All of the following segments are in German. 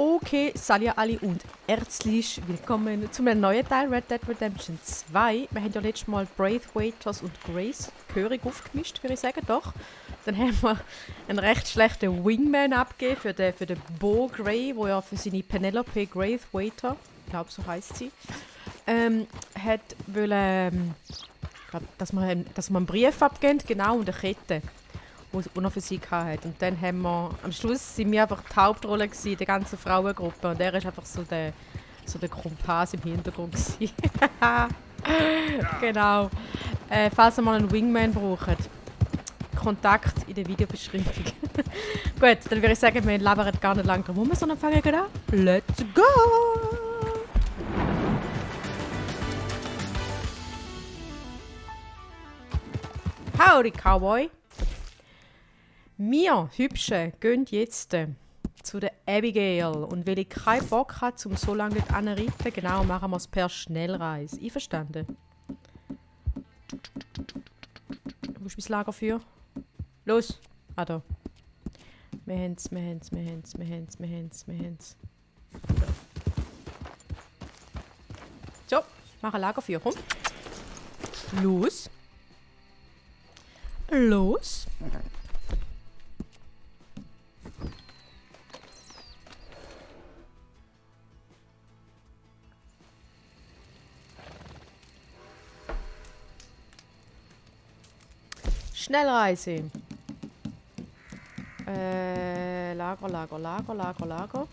Okay, salut alle und herzlich willkommen zu einem neuen Teil Red Dead Redemption 2. Wir haben ja letztes Mal Braithwaiters und Grace gehörig aufgemischt, würde ich sagen, doch. Dann haben wir einen recht schlechten Wingman abgegeben für den Bo Gray, der ja für seine Penelope Braithwaiter, ich glaube so heisst sie, hat wollen, dass wir einen Brief abgeben, genau, und eine Kette, die er für sie hatte. Und dann haben wir, am Schluss sind wir einfach die Hauptrolle gewesen, der ganzen Frauengruppe. Und er ist einfach so der Kumpas im Hintergrund gewesen. Genau. Falls ihr mal einen Wingman braucht, Kontakt in der Videobeschreibung. Gut, dann würde ich sagen, wir labern gar nicht lange drum herum, sondern fangen an. Let's go! Howdy, Cowboy! Wir Hübschen gehen jetzt zu der Abigail. Und weil ich keinen Bock habe, um so lange nicht anzureiten, genau, machen wir es per Schnellreise. Einverstanden? Wo ist mein Lager für? Los! Ah, da. Wir haben's. So, mach ein Lager für, komm. Los! Los! Schnellreise. Lager.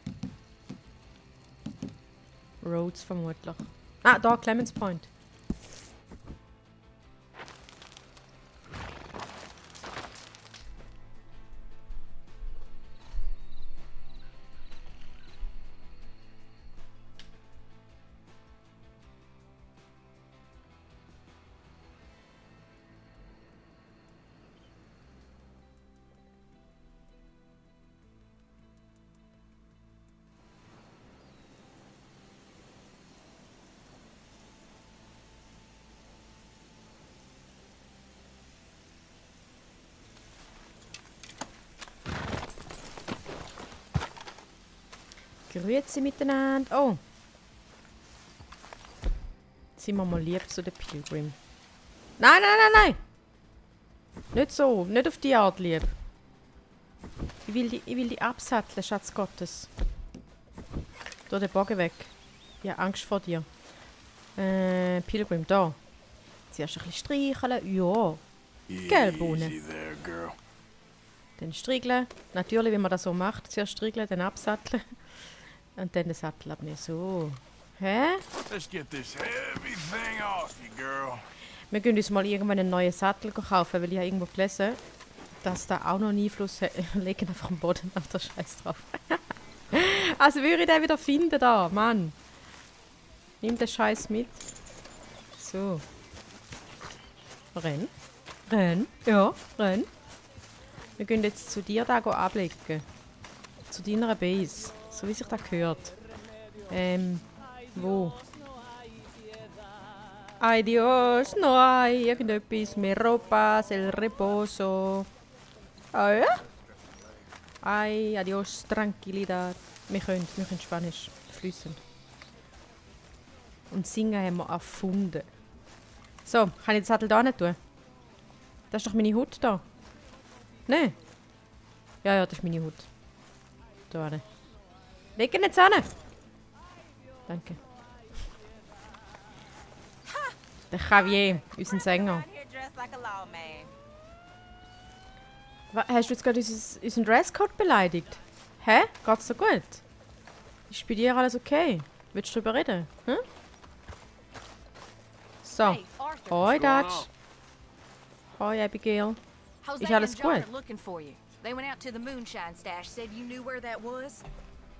Roads vermutlich. Ah, da, Clemens Point. Grüezi miteinander. Oh. Sind wir mal lieb zu den Pilgrim. Nein! Nicht so. Nicht auf die Art lieb. Ich will die absatteln, Schatz Gottes. Da den Bogen weg. Ich habe Angst vor dir. Pilgrim, da. Zuerst ein bisschen streicheln. Ja. Gelbbohne. Dann striegeln. Natürlich, wie man das so macht. Zuerst striegeln, dann absatteln. Und dann den Sattel abnehmen. So. Hä? Wir können uns mal irgendwann einen neuen Sattel kaufen, weil ich habe irgendwo gelesen, dass da auch noch einen Einfluss hat. Legen einfach am Boden auf der Scheiß drauf. Also würde ich den wieder finden da, Mann. Nimm den Scheiß mit. So. Renn. Ja, renn. Wir gehen jetzt zu dir da ablegen. Zu deiner Base. So wie sich das gehört. Wo? Adios, no hay irgendetwas. Me ropas, el reposo. Ah ja? Ay, adios, tranquilidad. Wir können Spanisch fließend. Und singen haben wir erfunden. So, kann ich den Sattel da nicht tun? Das ist doch meine Hut da. Nein. Ja, das ist meine Hut. Da. Leg ihn jetzt an. Danke. Der Javier, unser Sänger. Hast du jetzt gerade unseren Dresscode beleidigt? Hä? Geht's so gut? Ist bei dir alles okay? Willst du darüber reden? Hm? So. Hoi, Dutch. Hoi, Abigail. Ist alles gut? They went out to the moonshine stash, said you knew where that was.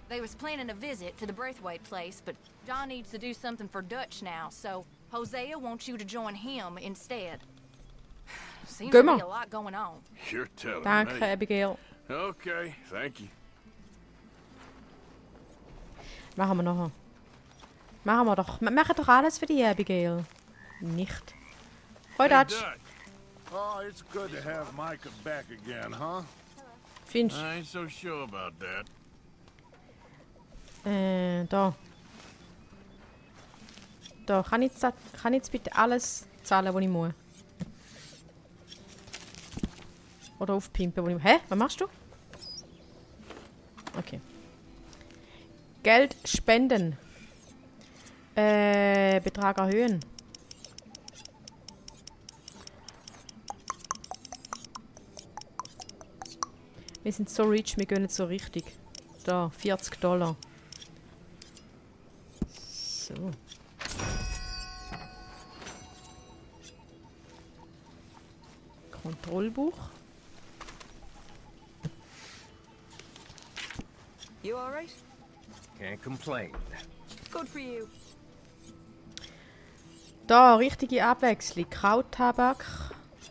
They was planning a visit to the Braithwaite place, but John needs to do something for Dutch now, so Hosea wants you to join him instead. Seems to be a lot going on. You're telling Danke, me. Abigail. Okay, thank you. Machen wir nachher. Machen wir doch. Wir machen doch alles für die Abigail. Nicht. Hoi, Dutch. Oh, it's good to have Micah back again, huh? Findest I ain't so sure about that. Da. Da, kann ich jetzt bitte alles zahlen, was ich muss? Oder aufpimpen, wo ich... Hä? Was machst du? Okay. Geld spenden. Betrag erhöhen. Wir sind so rich, wir gehen nicht so richtig. Da, $40. So. Kontrollbuch. You all right? Can't complain. Good for you. Da, richtige Abwechslung. Krauttabak.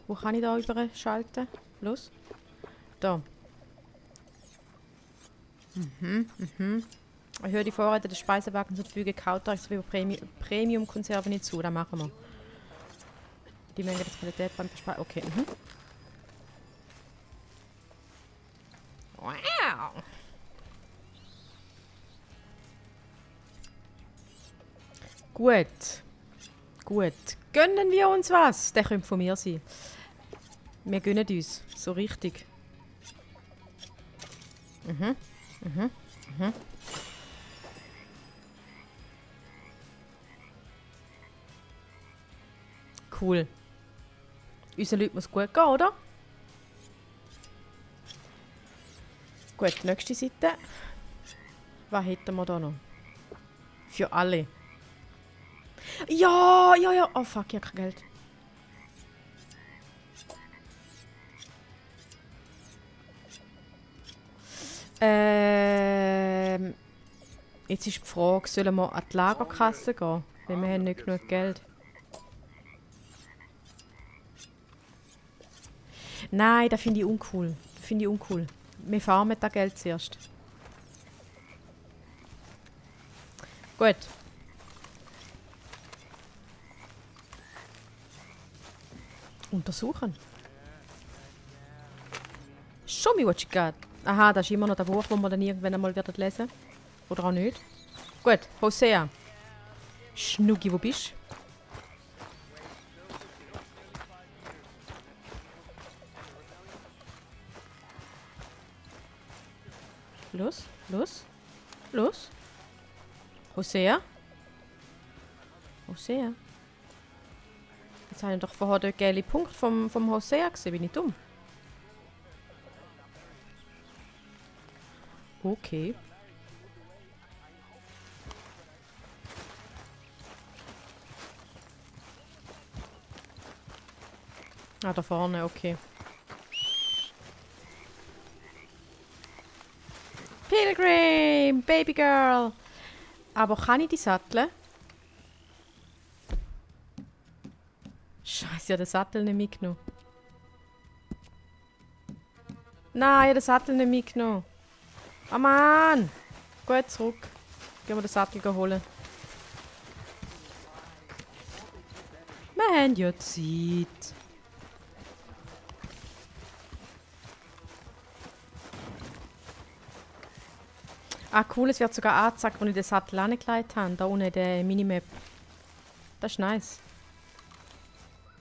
Wo kann ich da überschalten? Los. Da. Erhöhe die Vorräte des Speisewagens und füge Kautarix sowie Premium-Konserven hinzu. Das machen wir. Die Menge der Qualität beim Verspeisen. Okay. Wow. Gut. Gut. Gönnen wir uns was? Der könnte von mir sein. Wir gönnen uns. So richtig. Cool. Unseren Leuten muss gut gehen, oder? Gut, nächste Seite. Was hätten wir da noch? Für alle. Ja, ja, ja. Oh fuck, ich habe kein Geld. Jetzt ist die Frage, sollen wir an die Lagerkasse gehen? Weil wir haben nicht genug Geld. Nein, das finde ich uncool. Das finde ich uncool. Wir farmen das Geld zuerst. Gut. Untersuchen. Show me what you got. Aha, das ist immer noch der Buch, das wir dann irgendwann einmal werden lesen. Oder auch nicht. Gut, Hosea. Schnucki, wo bist du? Los, los, los. Hosea? Hosea? Jetzt habe ich doch vorher den gelben Punkt vom Hosea gesehen. Bin ich dumm? Okay. Ah, da vorne, okay. Pilgrim, Baby Girl. Aber kann ich die satteln? Scheiße, ich habe den Sattel nicht mitgenommen. Nein, ich habe den Sattel nicht mitgenommen. Oh Mann! Gut, zurück. Gehen wir den Sattel holen. Wir haben ja Zeit. Ah, cool, es wird sogar angezeigt, wo ich den Sattel angelegt habe. Da unten in der Minimap. Das ist nice.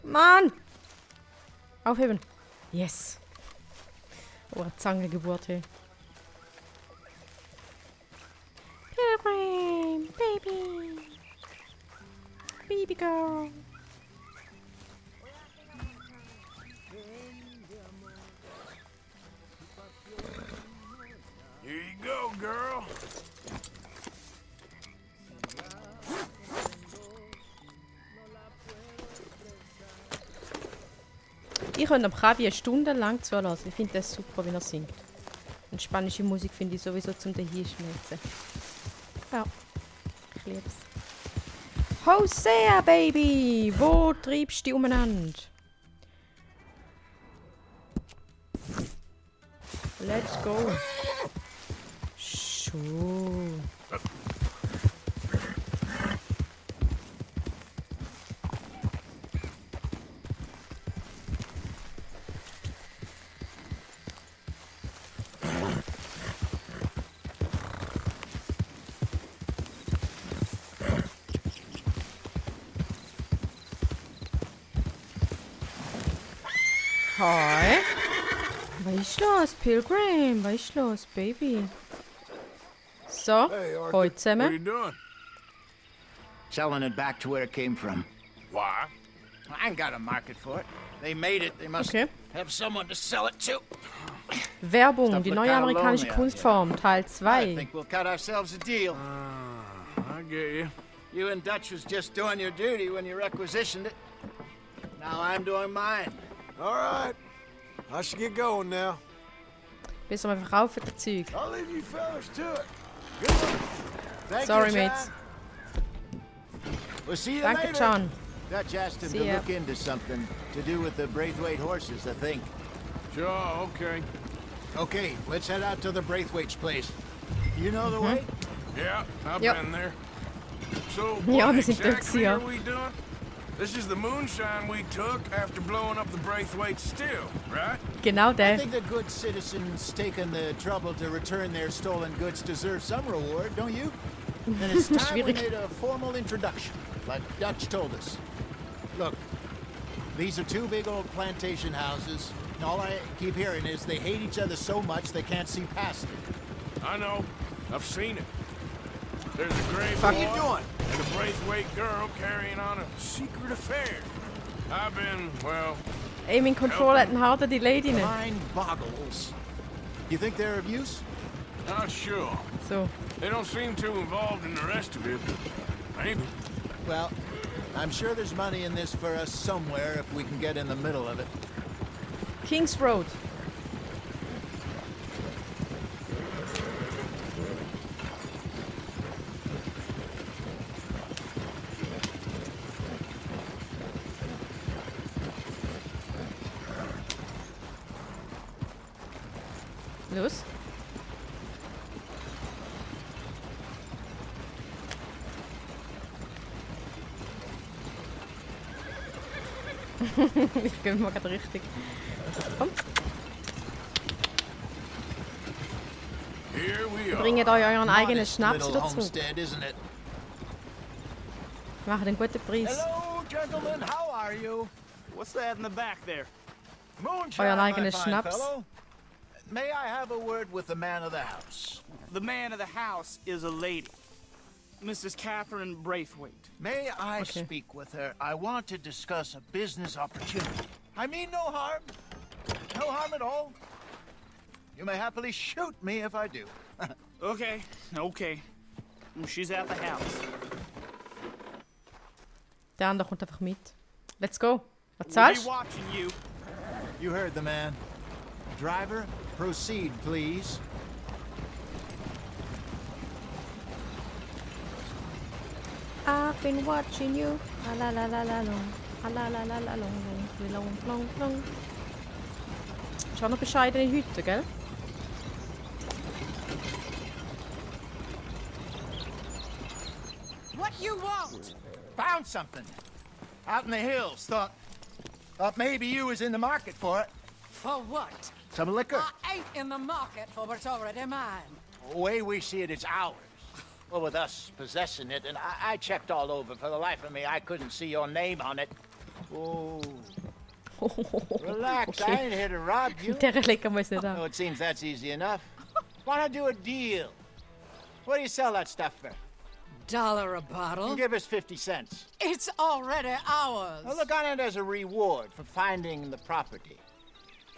Mann! Aufheben. Yes. Oh, eine Zangengeburt, hey. Pilgrim, Baby. Baby Girl. Here you go, girl. Ich könnte am Kavi stundenlang zuhören. Ich finde das super, wie er singt. Und spanische Musik finde ich sowieso zum Dahinschmelzen. Ja, ich liebe es. Hosea, Baby! Wo treibst du dich umeinander? Let's go. Schon. Hi. Was ist los, Pilgrim? Was ist los, Baby? So, Hey, Arthur. hoi What are zusammen. you doing? Selling it back to where it came from. Why? I ain't got a market for it. They made it. They must Okay. have someone to sell it to. Werbung, die neue amerikanische Kunstform, Teil I 2. think we'll cut ourselves a deal. I get you. You and Dutch was just doing your duty when you requisitioned it. Now I'm doing mine. All right. I should get going now. Bis wir verkaufen das Zeug. I'll leave you fellas to it. Good luck. Thank Sorry, you, John. mates. We'll see you Danke, later. John. Dutch asked him See to ya. look into something to do with the Braithwaite horses, I think. Sure, okay. Okay, let's head out to the Braithwaite's place. You know the way? Yeah, I've Yep. been there. So, Ja, what wir sind dort exactly gewesen, are ja. we doing? This is the moonshine we took after blowing up the Braithwaite still, right? Genau I der. think the good citizens taking the trouble to return their stolen goods deserve some reward, don't you? And it's time we Schwierig. made a formal introduction, like Dutch told us. Look, these are two big old plantation houses. And all I keep hearing is they hate each other so much they can't see past it. I know. I've seen it. There's a gray Fuck boy you doing? and a Braithwaite girl carrying on a secret affair. I've been, well, Aiming Control hat einen harten Delay drin. Mind boggles. You think they're of use? not sure. So, They don't seem too involved in the rest of it, but maybe. Well, I'm sure there's money in this for us somewhere if we can get in the middle of it. Kings Road. Los. Ich gönn mal gerade richtig. Komm, Here we are. bringt euch euren eigenen Modest Schnaps little dazu. homestead, isn't it? Macht einen guten Preis. Hello, gentlemen. How are you? What's that in the back there? Moonshine, Euer my eigenes fine Schnaps. fellow. May I have a word with the man of the house? The man of the house is a lady, Mrs. Catherine Braithwaite. May I Okay. speak with her? I want to discuss a business opportunity. I mean no harm. No harm at all. You may happily shoot me if I do. Okay. Well, she's at the house. Der andere kommt einfach mit. Let's go. Was We'll be zahlst du? watching you. You heard the man. Driver, proceed, please. I've been watching you. La la la la long. La la la la long. Long, long, long. Schon noch bescheidene Hüte, gell? What you want? Found something. Out in the hills. Thought maybe you was in the market for it. For what? Some liquor. I ain't in the market for what's already mine. The way we see it, it's ours. Well, with us possessing it, and I checked all over. For the life of me, I couldn't see your name on it. Oh, relax. I ain't here to rob you. Der legen wir es nicht Oh, an. it seems that's easy enough. Why not do a deal? What do you sell that stuff for? $1 a bottle? Give us 50 cents. It's already ours. Now look on it as a reward for finding the property.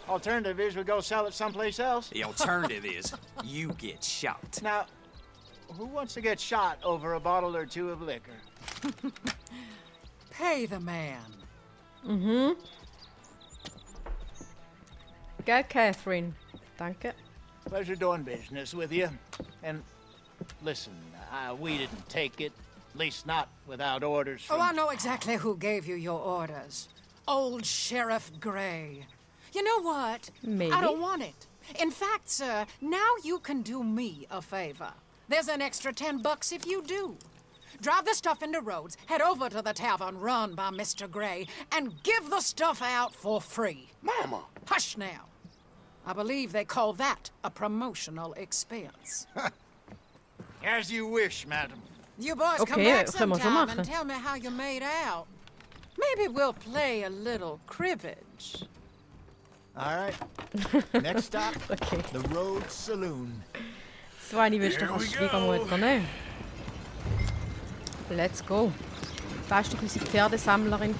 Alternative is we go sell it someplace else. The alternative is you get shot. Now, who wants to get shot over a bottle or two of liquor? Pay the man. Gell, Catherine? Danke. Pleasure doing business with you. And listen, we didn't take it. At least not without orders from... Oh, I know exactly who gave you your orders. Old Sheriff Gray. You know what? Maybe. I don't want it. In fact, sir, now you can do me a favor. There's an extra $10 if you do. Drive the stuff into Rhodes, head over to the tavern run by Mr. Gray, and give the stuff out for free. Mama! Hush now. I believe they call that a promotional expense. As you wish, madam. You boys come Okay, back können wir so sometime machen. and tell me how you made out. Maybe we'll play a little cribbage. All right. Next stop, Okay. the Rhodes Saloon. So eine willst du doch als Schwiegermutter nehmen. Let's go. Da war doch unsere Pferdesammlerin.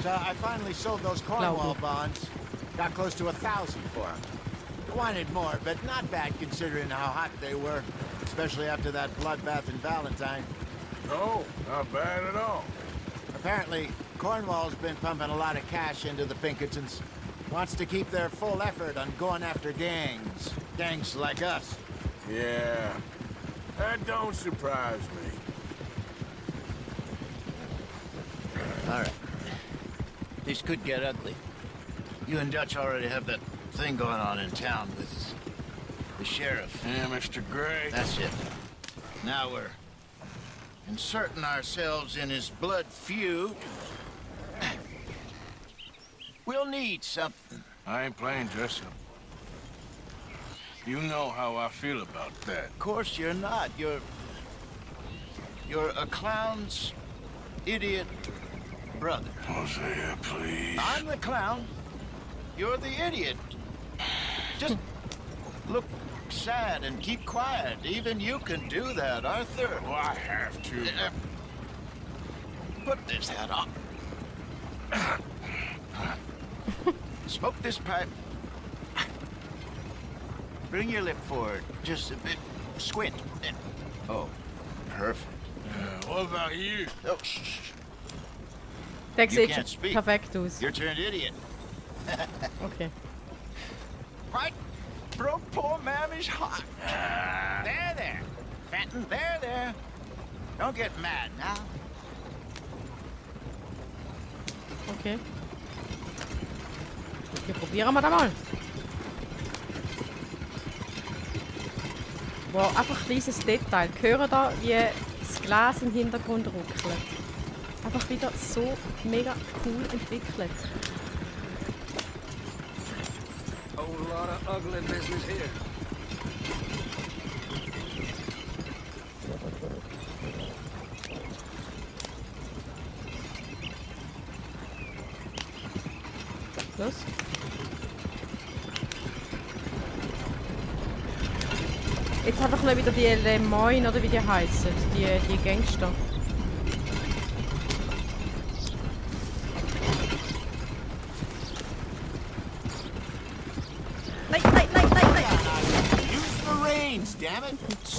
So I finally sold those Cornwall bonds. Got close to 1,000 for them. Wanted more, but not bad considering how hot they were, especially after that bloodbath in Valentine. No, not bad at all. Apparently, Cornwall's been pumping a lot of cash into the Pinkertons. Wants to keep their full effort on going after gangs. Gangs like us. Yeah, that don't surprise me. All right. This could get ugly. You and Dutch already have that thing going on in town with the sheriff. Yeah, Mr. Gray. That's it. Now we're inserting ourselves in his blood feud. We'll need something. I ain't playing dress-up. You know how I feel about that. Of course you're not. You're a clown's idiot brother. Hosea, please. I'm the clown. You're the idiot. Just look sad and keep quiet. Even you can do that, Arthur. Oh, I have to. Put this hat on. Smoke this pipe. Bring your lip forward. Just a bit. Squint. Oh, perfect. What about you? Oh, shh. Der You sieht can't schon speak. perfekt aus. You're turned idiot. Okay. Right? Broke poor Mammy's heart. There. Fenton, there. Don't get mad now. Okay. Okay, probieren wir das mal. Wow, einfach ein kleines Detail. Hören da, wie das Glas im Hintergrund ruckelt. Einfach wieder so mega cool entwickelt. Whole lot of ugly business here. Los. Jetzt einfach noch wieder die Lemoyne, oder wie die heißen, die Gangster. Nein! Use the reins, damn it.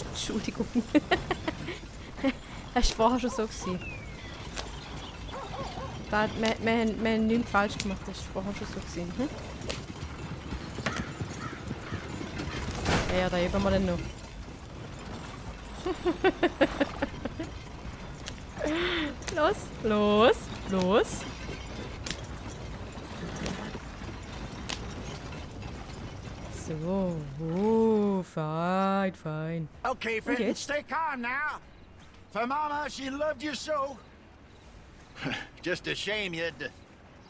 Entschuldigung. Das war vorher schon so gewesen. Wir haben nichts falsch gemacht, das war vorher schon so gewesen. Hm? Ja, da üben wir dann noch. Los! So, fine. Okay, Fenton, Okay. stay calm now. For Mama, she loved you so. Just a shame you had to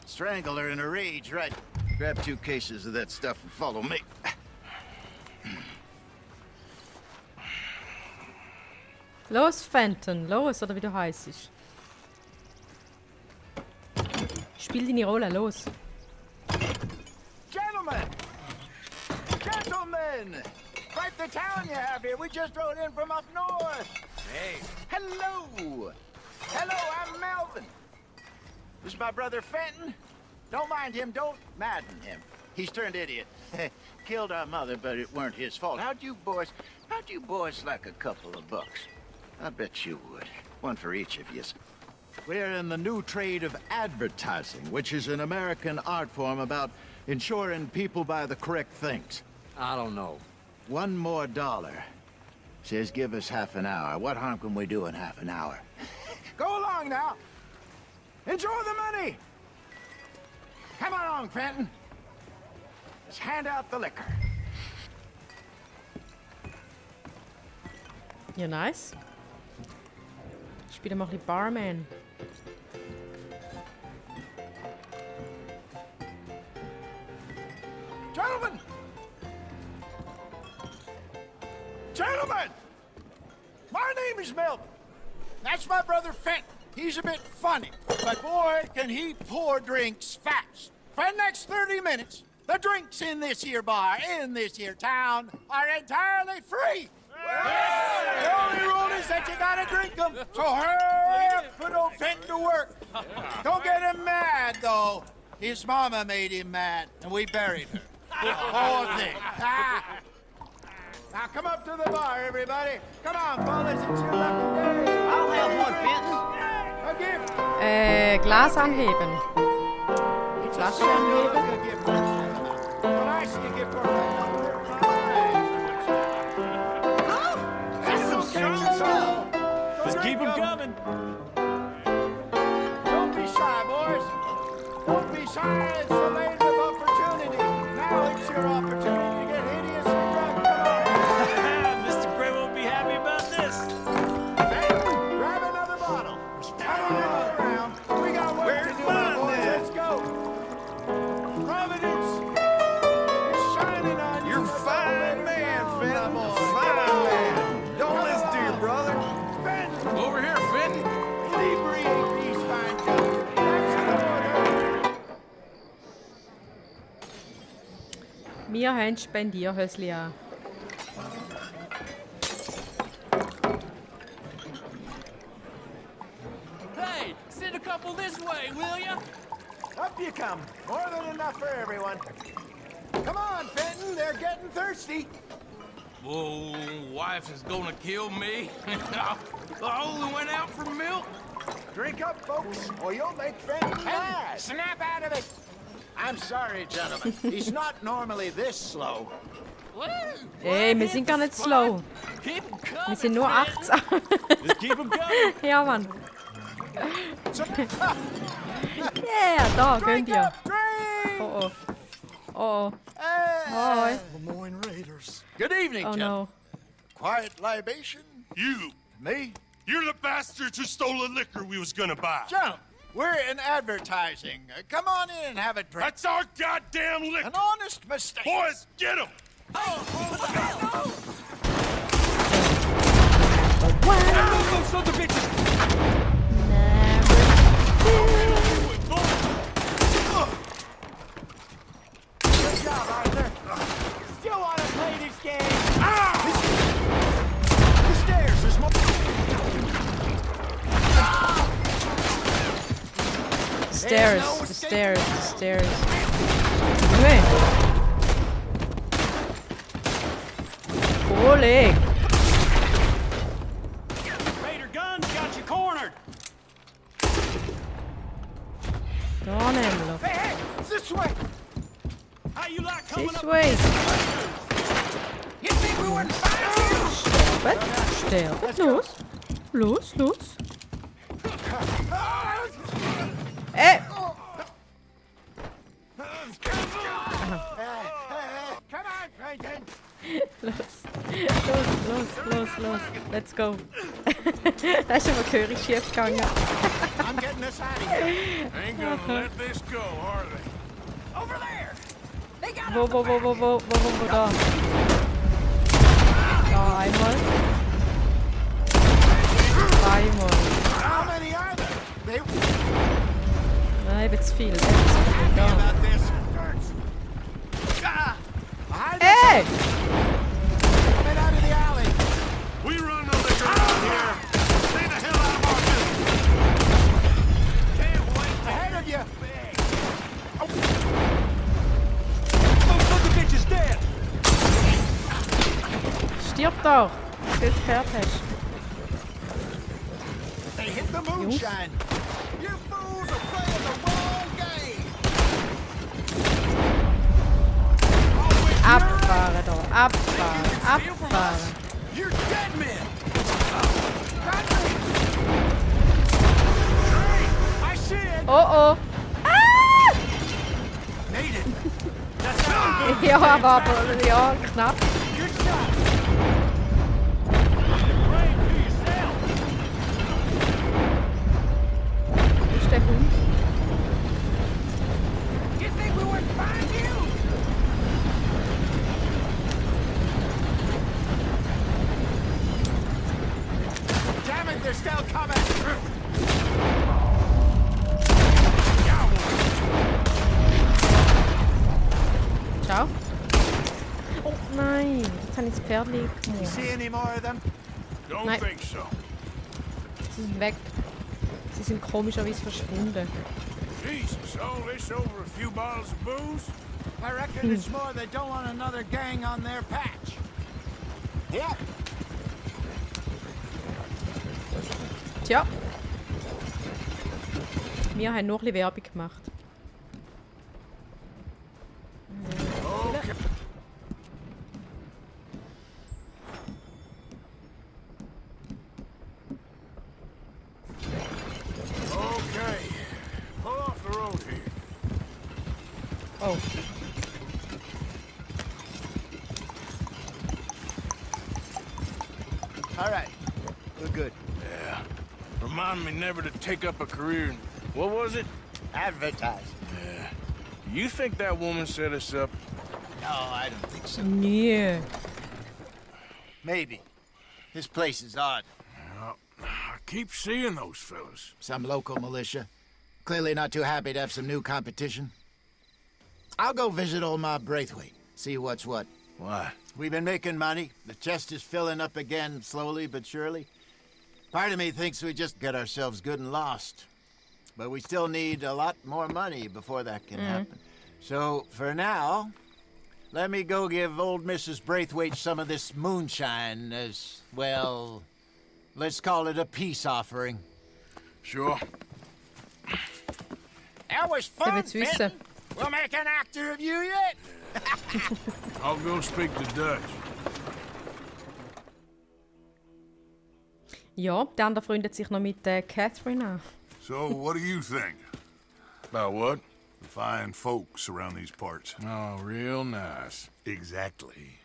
strangle her in a rage, right? Grab 2 cases of that stuff and follow me. Los, Fenton, los, oder wie du heisst. Spiel deine Rolle, los. Gentlemen! Quite the town you have here. We just rode in from up north. Hey. Hello, I'm Melvin. This is my brother Fenton. Don't mind him, don't madden him. He's turned idiot. Killed our mother, but it weren't his fault. How'd you boys like a couple of bucks? I bet you would. One for each of yous. We're in the new trade of advertising, which is an American art form about ensuring people buy the correct things. I don't know. $1 more. Says give us half an hour. What harm can we do in half an hour? Go along now. Enjoy the money. Come along, Fenton. Let's hand out the liquor. Ja, nice. Ich spiele mal ein bisschen Barman. Gentlemen! My name is Melvin. That's my brother Fenton. He's a bit funny, but boy, can he pour drinks fast. For the next 30 minutes, The drinks in this here bar, in this here town, are entirely free. The only rule is that you gotta drink them. So hurry up, put old Fenton to work. Don't get him mad, though. His mama made him mad, and we buried her. Poor thing. Now come up to the bar, everybody. Come on, fellas, it's your lucky day. I'll have one, Fenton. A gift. Glas anheben. Flasche anheben. Well, I see a gift for Just keep them coming. Don't be shy, boys. Don't be shy. It's the land of opportunity. Now it's your opportunity to get hideously drunk. Come on. Mr. Gray won't be happy about this. Hey, grab another bottle. Come on around. We got work to do, my boys. Let's go. Providence is shining on you. You're a fine man, Fenton. Fine man. Don't listen to your brother. Over here, Fenton. Inebriate these fine gentlemen. That's an order. Wir haben Spendierhösli an. Hey, send a couple this way, will ya? Up you come. More than enough for everyone. Come on, Fenton. They're getting thirsty. Whoa, wife is gonna kill me. I only went out for milk. Drink up, folks, or you'll make Fenton mad. Snap out of it. I'm sorry, gentlemen. He's not normally this slow. Ey, wir sind gar nicht slow. Keep them coming. Wir sind nur 18. Just keep them coming. Ja, Mann. Yeah, da, gönnt ihr. Drink! Oh, oh. Oh, Hey. Hi. Lemoyne Raiders. Good evening, oh gentlemen. no. Quiet libation? You! Me? You're the bastards who stole the liquor we was gonna buy. Gentlemen, we're in advertising. Come on in and have a drink. That's our goddamn liquor! An honest mistake. Boys, get him! Those sons of bitches. Good job, Arthur. Still want to play this game? The stairs, there's more. Stairs, the stairs, the stairs. Nee. Oleg. Raider guns got you cornered. Da nämlich. Hey, this way. How you like coming This up? way. You think we wouldn't find you? Sterben. Los. Los, los. Come on, Franklin. Los. Let's go. Da ist aber gehörig schief gegangen. I'm getting us out of here. Ain't gonna let this go, are they? Over there. They got Wo, da? Da, einmal. Zweimal. How many are there? They Nein, jetzt viel. me Da. about this. Behind us. Ey! Get out of the alley. We run the liquor around here. Stay the hell out of our business. Can't wait. Ahead of you. Those sons of bitches dead. Stirb doch! Gut gehört hast. They hit the moonshine. You fools are playing the wrong game. Abfahren da! Abfahren! You're dead men. I see it. Oh! Made it. Ja, aber ja, knapp. Good shot. Wo ist der Hund? You think we wouldn't find you? Damn it, they're still coming. Ciao. Oh nein, jetzt habe ich das Pferdli You gemacht. see any more of them? Don't Nein. think so. Sie sind weg. Sie sind komischerweise verschwunden. Jesus, all this over a few bottles of booze? I reckon it's more they don't want another gang on their patch. Yep. Tja. Wir haben nur ein bisschen Werbung gemacht. Okay. Pull off the road here. Oh. All right. We're good. Yeah. Remind me never to take up a career in... What was it? Advertise. Yeah. You think that woman set us up? No, I don't think so. Nee. Maybe. This place is odd. I keep seeing those fellas. Some local militia. Clearly not too happy to have some new competition. I'll go visit old Mob Braithwaite. See what's what. Why? We've been making money. The chest is filling up again, slowly but surely. Part of me thinks we just get ourselves good and lost. But we still need a lot more money before that can happen. So, for now, let me go give old Mrs. Braithwaite some of this moonshine as, well, let's call it a peace offering. Sure. That was Der fun, wird's wissen. Fenton. We'll make an actor of you yet. I'll go speak to Dutch. Ja, der andere freundet sich noch mit Catherine an. So, what do you think? About what? The fine folks around these parts. Oh, real nice. Exactly.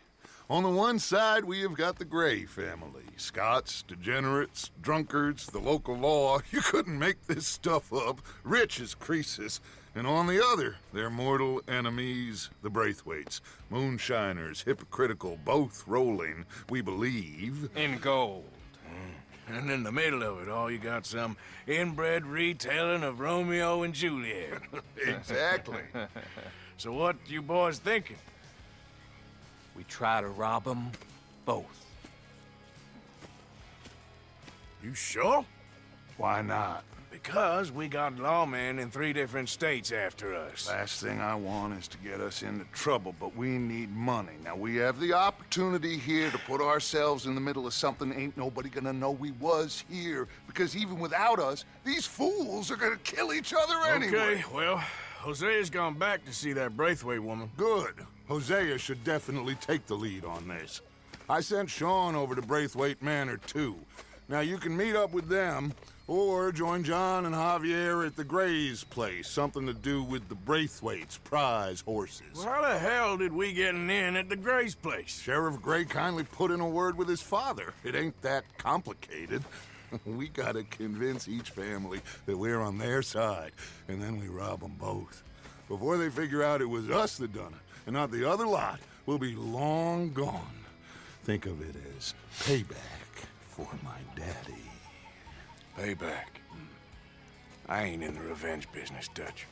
On the one side, we have got the Gray family. Scots, degenerates, drunkards, the local law. You couldn't make this stuff up. Rich as Croesus. And on the other, their mortal enemies, the Braithwaites. Moonshiners, hypocritical, both rolling, we believe. In gold. And in the middle of it all, you got some inbred retelling of Romeo and Juliet. Exactly. So what you boys thinking? We try to rob them both. You sure? Why not? Because we got lawmen in 3 different states after us. Last thing I want is to get us into trouble, but we need money. Now, we have the opportunity here to put ourselves in the middle of something ain't nobody gonna know we was here, because even without us, these fools are gonna kill each other anyway. Okay, well, Hosea's gone back to see that Braithwaite woman. Good. Hosea should definitely take the lead on this. I sent Sean over to Braithwaite Manor, too. Now, you can meet up with them, or join John and Javier at the Gray's place. Something to do with the Braithwaite's prize horses. Well, how the hell did we get in at the Gray's place? Sheriff Gray kindly put in a word with his father. It ain't that complicated. We gotta convince each family that we're on their side, and then we rob them both. Before they figure out it was us that done it, and not the other lot, we'll be long gone. Think of it as payback for my daddy. Payback. I ain't in the revenge business, Dutch.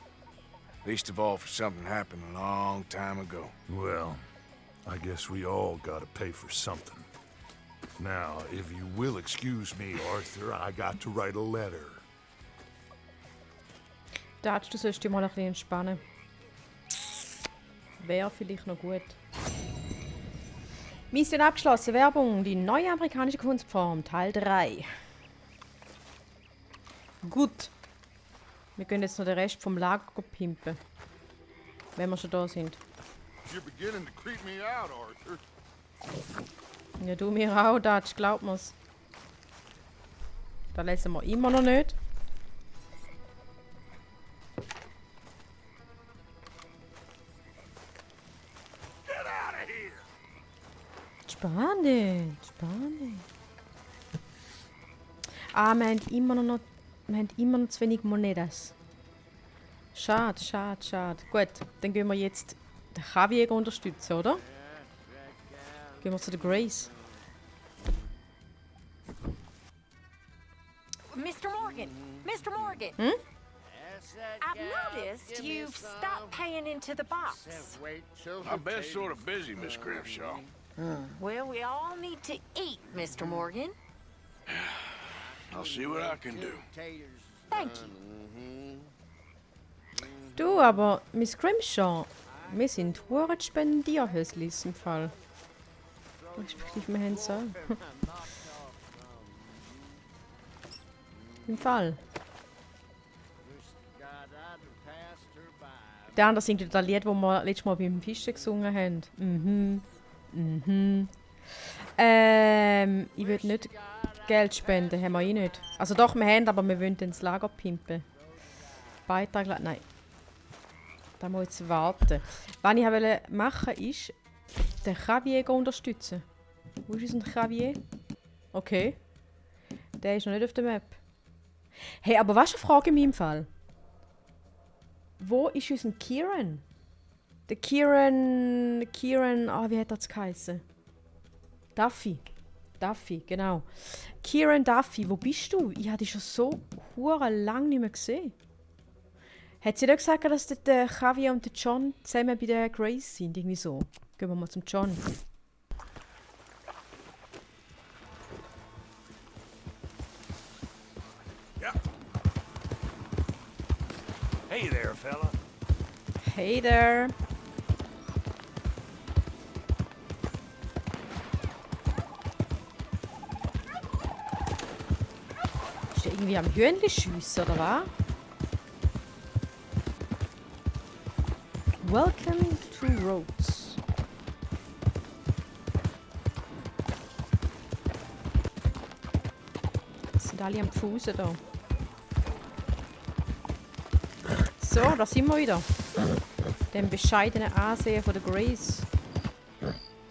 Least of all for something happened a long time ago. Well, I guess we all gotta pay for something. Now, if you will excuse me, Arthur, I got to write a letter. Dutch, du sollst dich mal ein bisschen entspannen. Wäre vielleicht noch gut. Mission abgeschlossen. Werbung. Die neue amerikanische Kunstform. Teil 3. Gut. Wir können jetzt noch den Rest vom Lager pimpen. Wenn wir schon da sind. You're beginning to creep me out, Arthur. Ja, du mir auch, Dutch. Glaub mir's. Da lesen wir immer noch nicht. Get out of here! Spannend, spannend. Ah, wir haben immer noch zu wenig Monedas. Schade, schade, schade. Gut, dann gehen wir jetzt den Javier unterstützen, oder? Gehen wir zu der Grace. Mr. Morgan! Mr. Morgan! I've noticed you've stopped paying into the box. I've been sort of busy, Miss Grimshaw. Well, we all need to eat, Mr. Morgan. I'll see what I can do. Thank you. Du, aber Miss Grimshaw, wir sind hure Spendierhöslis im Fall. Respektive, wir haben es auch. Im Fall. Der andere singt das Lied, das wir letztes Mal beim Fischen gesungen haben. Ich würde nicht Geld spenden, haben wir eh nicht. Also doch, wir haben, aber wir wollen ins Lager pimpen. Beitrag, nein. Da muss ich jetzt warten. Was ich wollte machen, ist den Javier unterstützen. Wo ist unser Javier? Okay. Der ist noch nicht auf der Map. Hey, aber was ist eine Frage in meinem Fall? Wo ist unser Kieran? Der Kieran, wie hat das geheißen? Duffy, genau. Kieran Duffy, wo bist du? Ich habe dich schon so lang nicht mehr gesehen. Hat sie nicht gesagt, dass der Javier und der John zusammen bei der Grace sind? Irgendwie so. Gehen wir mal zum John. Yeah. Hey there, fella. Hey there. Ist der irgendwie am Hühnchen schiessen, oder was? Welcome to Rhodes. Sind alle am Fußen da. So, da sind wir wieder. Dem bescheidenen Ansehen von der Grace.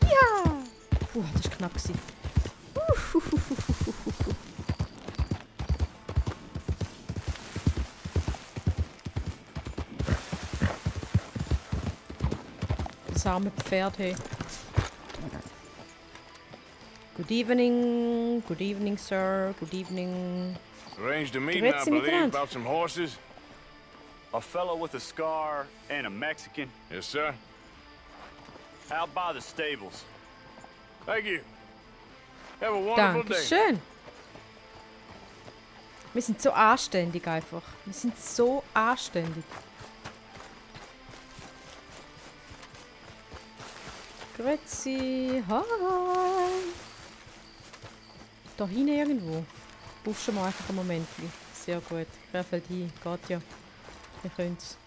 Ja! Puh, das war knapp. Das arme Pferd, hey. Good evening, sir. Good evening. Arranged a meeting, I believe, about some horses. A fellow with a scar and a Mexican. Yes, sir. Out by the stables. Thank you. Have a wonderful day. Dankeschön. Wir sind so anständig einfach. Wir sind so anständig. Grüezi. Hi. Da hinten irgendwo. Pushen wir einfach einen Moment. Sehr gut. Querfeld hin. Geht ja. Wir können's.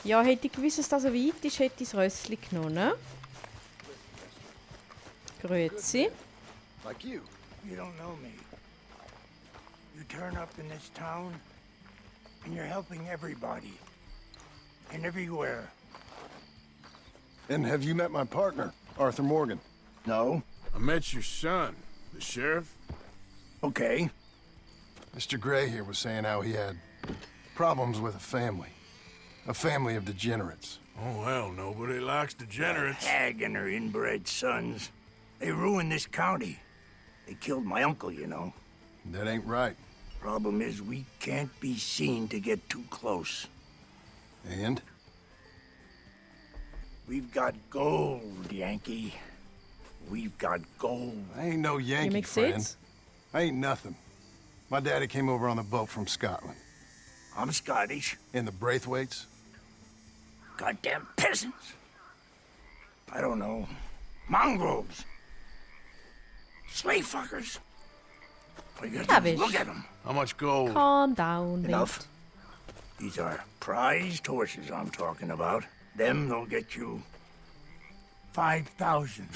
Ja, hätte ich gewusst, dass das so weit ist, hätte ich das Rössli genommen, ne? Grüezi. Like you. You don't know me. You turn up in this town, and you're helping everybody. And everywhere. And have you met my partner, Arthur Morgan? No. I met your son, the sheriff. Okay. Mr. Gray here was saying how he had problems with a family. A family of degenerates. Oh, well, nobody likes degenerates. That hag and her inbred sons. They ruined this county. They killed my uncle, you know. That ain't right. Problem is, we can't be seen to get too close. And? We've got gold, Yankee. We've got gold. I ain't no Yankee, friend. Sense? I ain't nothing. My daddy came over on the boat from Scotland. I'm Scottish. And the Braithwaites? Goddamn peasants. I don't know. Mongrels. Slave fuckers. All you gotta do is look at them. How much gold? Calm down, Enough. These are prized horses I'm talking about. Them, they'll get you 5,000.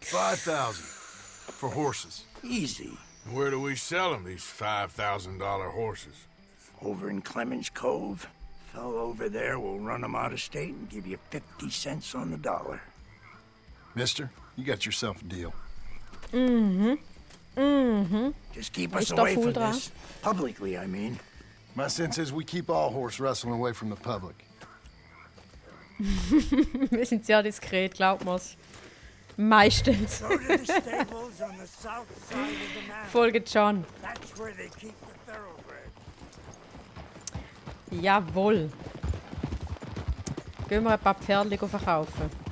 5,000 for horses. Easy. Where do we sell them, these $5,000 horses? Over in Clemens Cove. Fellow over there will run them out of state and give you 50 cents on the dollar. Mister, you got yourself a deal. Just keep us away from this. Publicly, I mean. My sense is we keep all horse wrestling away from the public. Wir sind sehr diskret, glaubt mir's. Meistens. Go to the stables on the south side of the manor. Folge John. That's where they keep the thoroughbred. Jawohl. Gehen wir ein paar Pferdchen verkaufen.